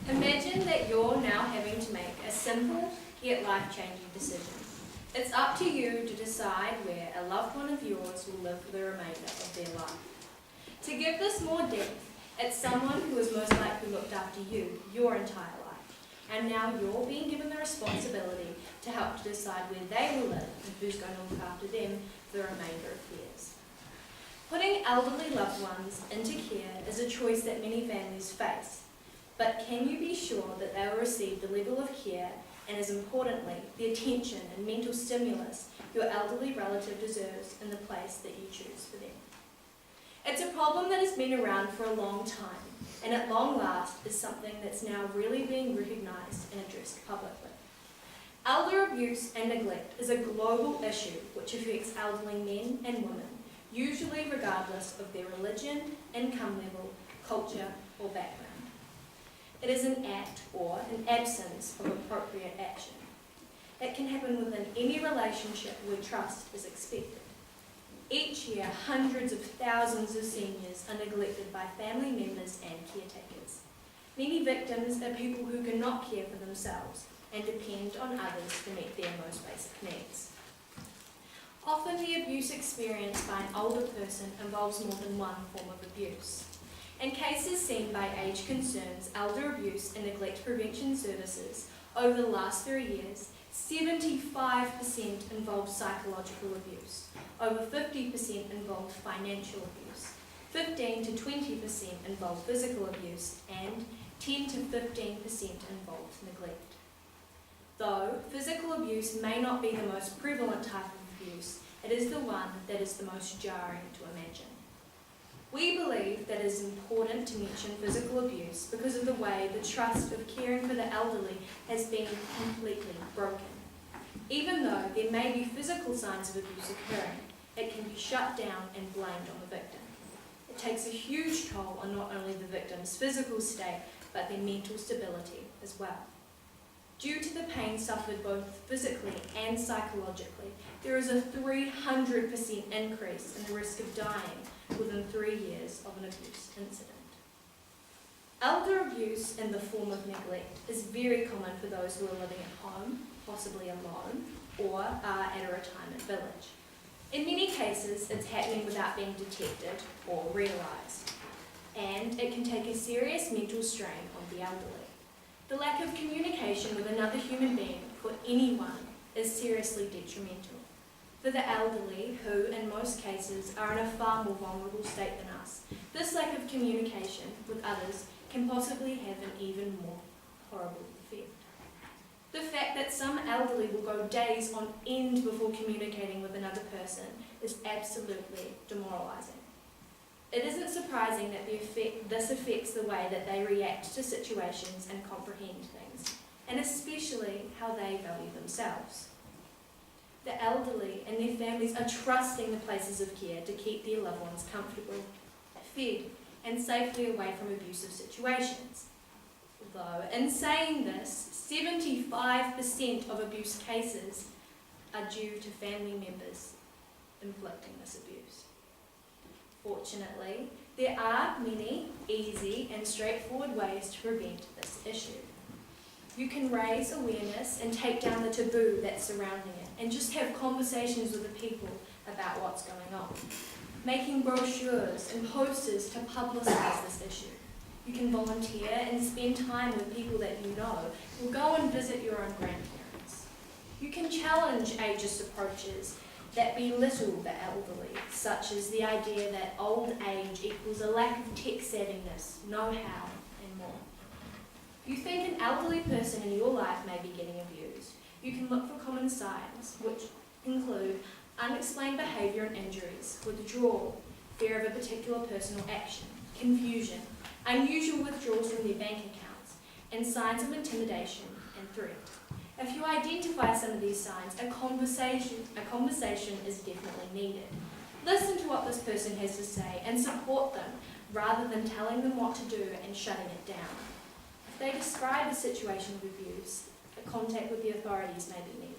Imagine that you're now having to make a simple yet life-changing decision. It's up to you to decide where a loved one of yours will live for the remainder of their life. To give this more depth, it's someone who has most likely looked after you your entire life, and now you're being given the responsibility to help to decide where they will live and who's going to look after them for the remainder of theirs. Putting elderly loved ones into care is a choice that many families face, but can you be sure that they will receive the level of care and, as importantly, the attention and mental stimulus your elderly relative deserves in the place that you choose for them? It's a problem that has been around for a long time, and at long last is something that's now really being recognised and addressed publicly. Elder abuse and neglect is a global issue which affects elderly men and women, usually regardless of their religion, income level, culture, or background. It is an act or an absence of appropriate action. It can happen within any relationship where trust is expected. Each year, hundreds of thousands of seniors are neglected by family members and caretakers. Many victims are people who cannot care for themselves and depend on others to meet their most basic needs. Often the abuse experienced by an older person involves more than one form of abuse. In cases seen by Age Concerns Elder Abuse and Neglect Prevention Services over the last 3 years, 75% involved psychological abuse, over 50% involved financial abuse, 15 to 20% involved physical abuse, and 10 to 15% involved neglect. Though physical abuse may not be the most prevalent type of abuse, it is the one that is the most jarring to imagine. We believe that it is important to mention physical abuse because of the way the trust of caring for the elderly has been completely broken. Even though there may be physical signs of abuse occurring, it can be shut down and blamed on the victim. It takes a huge toll on not only the victim's physical state, but their mental stability as well. Due to the pain suffered both physically and psychologically, there is a 300% increase in the risk of dying within 3 years of an abuse incident. Elder abuse in the form of neglect is very common for those who are living at home, possibly alone, or are at a retirement village. In many cases, it's happening without being detected or realised, and it can take a serious mental strain on the elderly. The lack of communication with another human being for anyone is seriously detrimental. For the elderly, who in most cases are in a far more vulnerable state than us, this lack of communication with others can possibly have an even more horrible effect. The fact that some elderly will go days on end before communicating with another person is absolutely demoralising. It isn't surprising that this affects the way that they react to situations and comprehend things, and especially how they value themselves. The elderly and their families are trusting the places of care to keep their loved ones comfortable, fed, and safely away from abusive situations. Though, in saying this, 75% of abuse cases are due to family members inflicting this abuse. Fortunately, there are many easy and straightforward ways to prevent this issue. You can raise awareness and take down the taboo that's surrounding it, and just have conversations with the people about what's going on. Making brochures and posters to publicise this issue. You can volunteer and spend time with people that you know, or go and visit your own grandparents. You can challenge ageist approaches that belittle the elderly, such as the idea that old age equals a lack of tech savviness, know-how, and more. If you think an elderly person in your life may be getting abused, you can look for common signs, which include unexplained behaviour and injuries, withdrawal, fear of a particular personal action, confusion, unusual withdrawals from their bank accounts, and signs of intimidation and threat. If you identify some of these signs, a conversation is definitely needed. Listen to what this person has to say and support them, rather than telling them what to do and shutting it down. If they describe a situation of abuse, a contact with the authorities may be needed.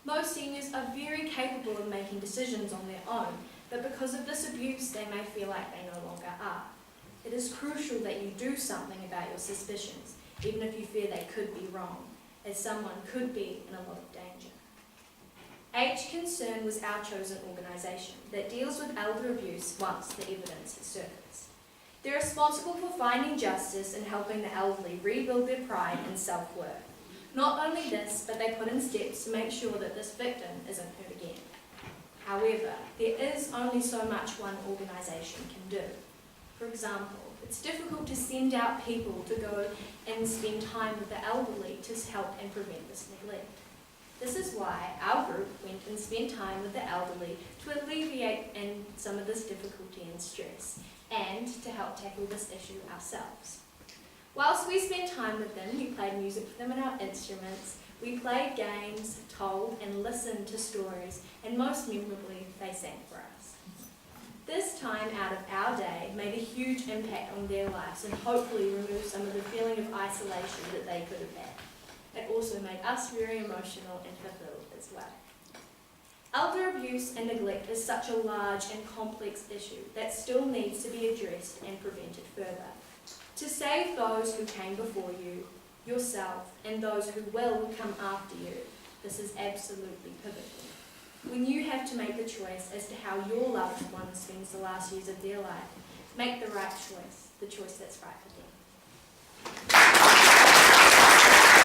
Most seniors are very capable of making decisions on their own, but because of this abuse, they may feel like they no longer are. It is crucial that you do something about your suspicions, even if you fear they could be wrong, as someone could be in a lot of danger. H Concern was our chosen organisation that deals with elder abuse once the evidence has surfaced. They're responsible for finding justice and helping the elderly rebuild their pride and self-worth. Not only this, but they put in steps to make sure that this victim isn't hurt again. However, there is only so much one organisation can do. For example, it's difficult to send out people to go and spend time with the elderly to help and prevent this neglect. This is why our group went and spent time with the elderly to alleviate some of this difficulty and stress, and to help tackle this issue ourselves. Whilst we spent time with them, we played music for them on our instruments, we played games, told and listened to stories, and most memorably, they sang for us. This time out of our day made a huge impact on their lives and hopefully removed some of the feeling of isolation that they could have had. It also made us very emotional and fulfilled as well. Elder abuse and neglect is such a large and complex issue that still needs to be addressed and prevented further. To save those who came before you, yourself, and those who will come after you, this is absolutely pivotal. When you have to make the choice as to how your loved one spends the last years of their life, make the right choice, the choice that's right for them.